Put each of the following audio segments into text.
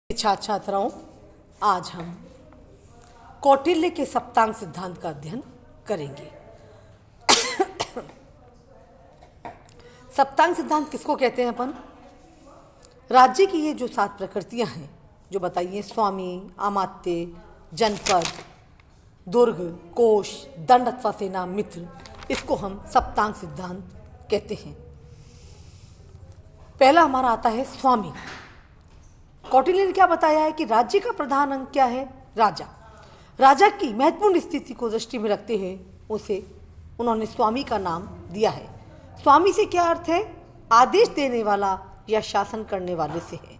छात्र छात्राओं, आज हम कौटिल्य के सप्तांग सिद्धांत का अध्ययन करेंगे। सप्तांग सिद्धांत किसको कहते हैं अपन? राज्य की ये जो 7 प्रकृतियां हैं जो बताइए, स्वामी, अमात्य, जनपद, दुर्ग, कोश, दंड अथवा सेना, मित्र, इसको हम सप्तांग सिद्धांत कहते हैं। पहला हमारा आता है स्वामी। कौटिल्य ने क्या बताया है कि राज्य का प्रधान अंग क्या है? राजा। राजा की महत्वपूर्ण स्थिति को दृष्टि में रखते हुए उसे उन्होंने स्वामी का नाम दिया है। स्वामी से क्या अर्थ है? आदेश देने वाला या शासन करने वाले से है।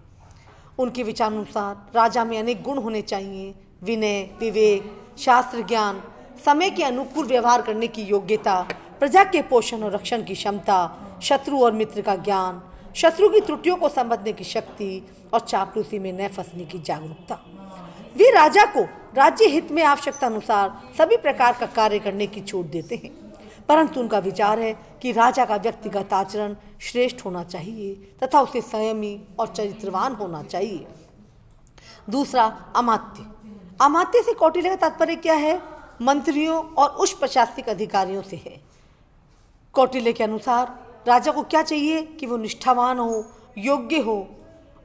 उनके विचारानुसार राजा में अनेक गुण होने चाहिए: विनय, विवेक, शास्त्र ज्ञान, समय के अनुकूल व्यवहार करने की योग्यता, प्रजा के पोषण और रक्षण की क्षमता, शत्रु और मित्र का ज्ञान, शत्रु की त्रुटियों को समझने की शक्ति और चापलूसी में न फंसने की जागरूकता। वे राजा को राज्य हित में आवश्यकता अनुसार सभी प्रकार का कार्य करने की छूट देते हैं, परंतु उनका विचार है कि राजा का व्यक्तिगत आचरण श्रेष्ठ होना चाहिए तथा उसे संयमी और चरित्रवान होना चाहिए। दूसरा, अमात्य। अमात्य से कौटिल्य का तात्पर्य क्या है? मंत्रियों और उच्च प्रशासनिक अधिकारियों से है। कौटिल्य के अनुसार राजा को क्या चाहिए कि वो निष्ठावान हो, योग्य हो,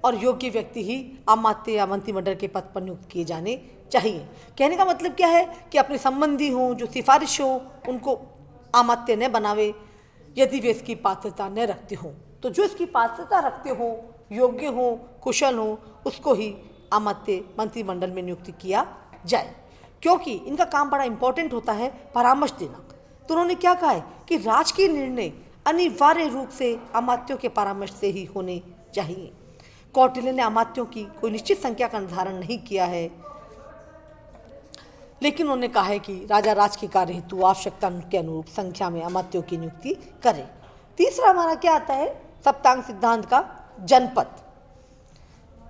और योग्य व्यक्ति ही अमात्य या मंत्रिमंडल के पद पर नियुक्त किए जाने चाहिए। कहने का मतलब क्या है कि अपने संबंधी हों, जो सिफारिश हो, उनको अमात्य न बनावे यदि वे इसकी पात्रता न रखते हों। तो जो इसकी पात्रता रखते हों, योग्य हो, कुशल हो, उसको ही अमात्य मंत्रिमंडल में नियुक्त किया जाए, क्योंकि इनका काम बड़ा इंपॉर्टेंट होता है, परामर्श देना। तो उन्होंने क्या कहा है कि राजकीय निर्णय अनिवार्य रूप से अमात्यों के परामर्श से ही होने चाहिए। कौटिल्य ने अमात्यों की कोई निश्चित संख्या का निर्धारण नहीं किया है, लेकिन उन्होंने कहा है कि राजा राज के कार्य हेतु आवश्यकता के अनुरूप संख्या में अमात्यों की नियुक्ति करे। तीसरा हमारा क्या आता है सप्तांग सिद्धांत का? जनपद।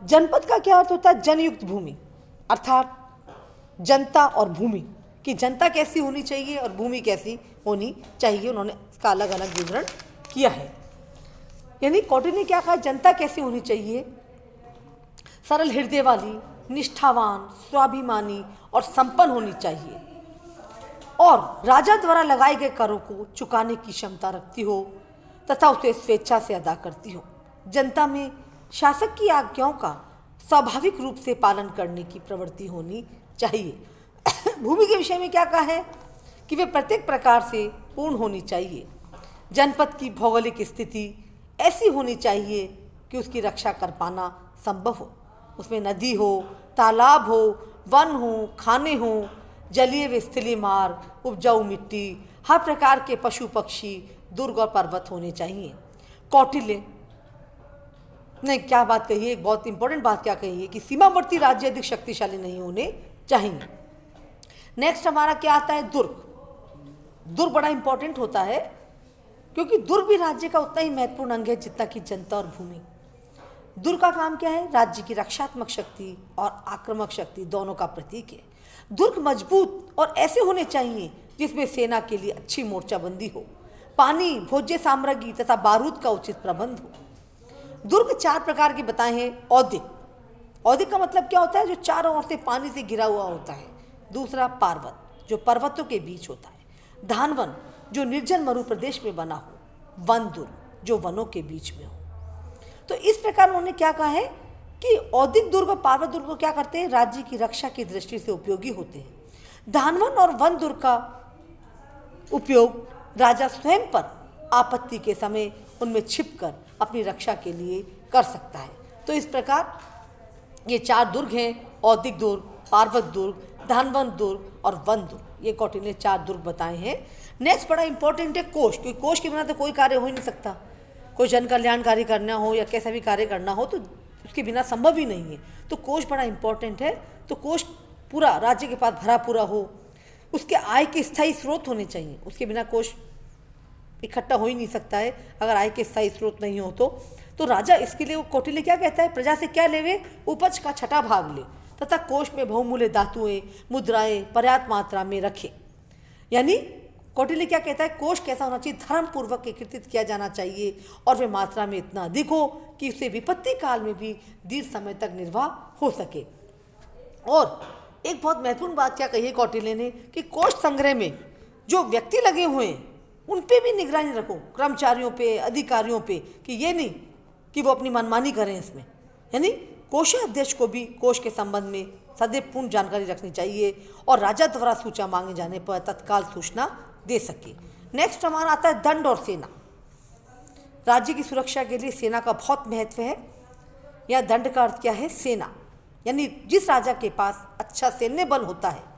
जनपद का क्या अर्थ होता है? जनयुक्त भूमि, अर्थात जनता और भूमि कि जनता कैसी होनी चाहिए और भूमि कैसी होनी चाहिए। उन्होंने इसका अलग अलग विवरण किया है। यानी कौटिल्य ने क्या कहा? जनता कैसी होनी चाहिए? सरल हृदय वाली, निष्ठावान, स्वाभिमानी और संपन्न होनी चाहिए, और राजा द्वारा लगाए गए करों को चुकाने की क्षमता रखती हो तथा उसे स्वेच्छा से अदा करती हो। जनता में शासक की आज्ञाओं का स्वाभाविक रूप से पालन करने की प्रवृत्ति होनी चाहिए। भूमि के विषय में क्या कहा है कि वे प्रत्येक प्रकार से पूर्ण होनी चाहिए। जनपद की भौगोलिक स्थिति ऐसी होनी चाहिए कि उसकी रक्षा कर पाना संभव हो। उसमें नदी हो, तालाब हो, वन हो, खाने हो, जलीय व स्थलीय मार्ग, उपजाऊ मिट्टी, हर प्रकार के पशु पक्षी, दुर्ग और पर्वत होने चाहिए। कौटिल्य ने क्या बात कही है? एक बहुत इंपॉर्टेंट बात क्या कही है कि सीमावर्ती राज्य अधिक शक्तिशाली नहीं होने चाहिए। नेक्स्ट हमारा क्या आता है? दुर्ग। दुर्ग बड़ा इंपॉर्टेंट होता है, क्योंकि दुर्ग भी राज्य का उतना ही महत्वपूर्ण अंग है जितना कि जनता और भूमि। दुर्ग का काम क्या है? राज्य की रक्षात्मक शक्ति और आक्रामक शक्ति दोनों का प्रतीक है। दुर्ग मजबूत और ऐसे होने चाहिए जिसमें सेना के लिए अच्छी मोर्चाबंदी हो, पानी, भोज्य सामग्री तथा बारूद का उचित प्रबंध हो। दुर्ग 4 प्रकार के बताए हैं। औदिक। औदिक का मतलब क्या होता है? जो चारों ओर से पानी से घिरा हुआ होता है। दूसरा, पार्वत, जो पर्वतों के बीच होता है। धानवन, जो निर्जन मरु प्रदेश में बना हो। वन दुर्ग, जो वनों के बीच में हो। तो इस प्रकार उन्होंने क्या कहा है कि औदिक दुर्ग और पार्वत दुर्ग को क्या करते हैं? राज्य की रक्षा की दृष्टि से उपयोगी होते हैं। धानवन और वन दुर्ग का उपयोग राजा स्वयं पर आपत्ति के समय उनमें छिपकर अपनी रक्षा के लिए कर सकता है। तो इस प्रकार ये 4 दुर्ग हैं: औदिक दुर्ग, पार्वत दुर्ग, धानवन दुर्ग और वन दुर्ग। ये कौटिल्य ने 4 दुर्ग बताए हैं। नेक्स्ट बड़ा इंपॉर्टेंट है कोश, क्योंकि कोश के बिना तो कोई कार्य हो ही नहीं सकता। कोई जन कल्याणकारी करना हो या कैसा भी कार्य करना हो तो उसके बिना संभव ही नहीं है। तो कोश बड़ा इंपॉर्टेंट है। तो कोश पूरा राज्य के पास भरा पूरा हो, उसके आय के स्थायी स्रोत होने चाहिए। उसके बिना कोश इकट्ठा हो ही नहीं सकता है अगर आय के स्थायी स्रोत नहीं हो तो राजा इसके लिए कौटिल्य क्या कहता है? प्रजा से क्या लेवे? उपज का 6ठा भाग ले तथा कोष में बहुमूल्य धातुएं, मुद्राएं पर्याप्त मात्रा में रखे। यानी कौटिल्य क्या कहता है, कोष कैसा होना चाहिए, धर्म पूर्वक एकत्रित किया जाना चाहिए और वे मात्रा में इतना अधिक हो कि उसे विपत्ति काल में भी दीर्घ समय तक निर्वाह हो सके। और एक बहुत महत्वपूर्ण बात क्या कही है कौटिल्य ने कि कोष संग्रह में जो व्यक्ति लगे हुए हैं उन पे भी निगरानी रखो, कर्मचारियों पे, अधिकारियों पे, कि ये नहीं कि वो अपनी मनमानी करें इसमें। यानी कोषाध्यक्ष को भी कोष के संबंध में सदैव पूर्ण जानकारी रखनी चाहिए और राजा द्वारा सूचना मांगे जाने पर तत्काल सूचना दे सके। नेक्स्ट हमारा आता है दंड और सेना। राज्य की सुरक्षा के लिए सेना का बहुत महत्व है। यह दंड का अर्थ क्या है, सेना, यानी जिस राजा के पास अच्छा सैन्य बल होता है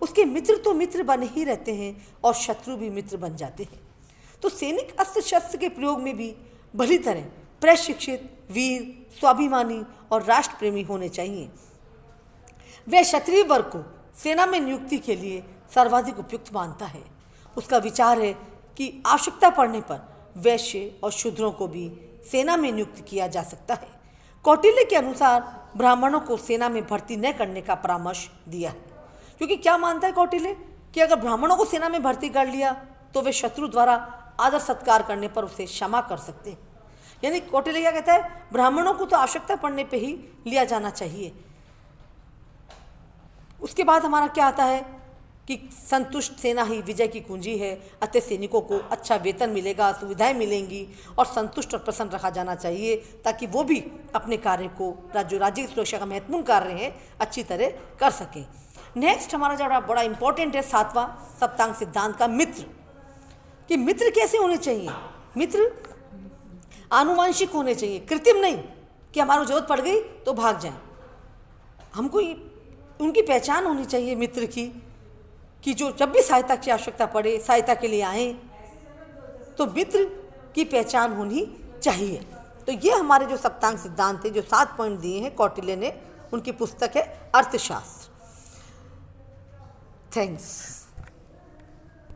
उसके मित्र तो मित्र बने ही रहते हैं और शत्रु भी मित्र बन जाते हैं। तो सैनिक अस्त्र शस्त्र के प्रयोग में भी भली तरह प्रशिक्षित, वीर, स्वाभिमानी और राष्ट्र प्रेमी होने चाहिए। वह क्षत्रिय वर्ग को सेना में नियुक्ति के लिए सर्वाधिक उपयुक्त मानता है। उसका विचार है कि आवश्यकता पड़ने पर वैश्य और शूद्रों को भी सेना में नियुक्त किया जा सकता है। कौटिल्य के अनुसार ब्राह्मणों को सेना में भर्ती न करने का परामर्श दिया है, क्योंकि क्या मानता है कौटिल्य कि अगर ब्राह्मणों को सेना में भर्ती कर लिया तो वे शत्रु द्वारा आदर सत्कार करने पर उसे क्षमा कर सकते हैं। यानी कौटिल्य क्या कहता है, ब्राह्मणों को तो आवश्यकता पड़ने पे ही लिया जाना चाहिए। उसके बाद हमारा क्या आता है कि संतुष्ट सेना ही विजय की कुंजी है, अतः सैनिकों को अच्छा वेतन मिलेगा, सुविधाएं मिलेंगी और संतुष्ट और प्रसन्न रखा जाना चाहिए ताकि वो भी अपने कार्य को, जो राज्य की सुरक्षा का महत्वपूर्ण कार्य है, अच्छी तरह कर सकें। नेक्स्ट हमारा जो बड़ा इंपॉर्टेंट है 7वां सप्तांग सिद्धांत का मित्र, कि मित्र कैसे होने चाहिए। मित्र आनुवांशिक होने चाहिए, कृत्रिम नहीं कि हमारी जरूरत पड़ गई तो भाग जाएं। हमको उनकी पहचान होनी चाहिए मित्र की, कि जो जब भी सहायता की आवश्यकता पड़े सहायता के लिए आए, तो मित्र की पहचान होनी चाहिए। तो ये हमारे जो सप्तांग सिद्धांत थे, जो 7 पॉइंट दिए हैं कौटिल्य ने, उनकी पुस्तक है अर्थशास्त्र। थैंक्स।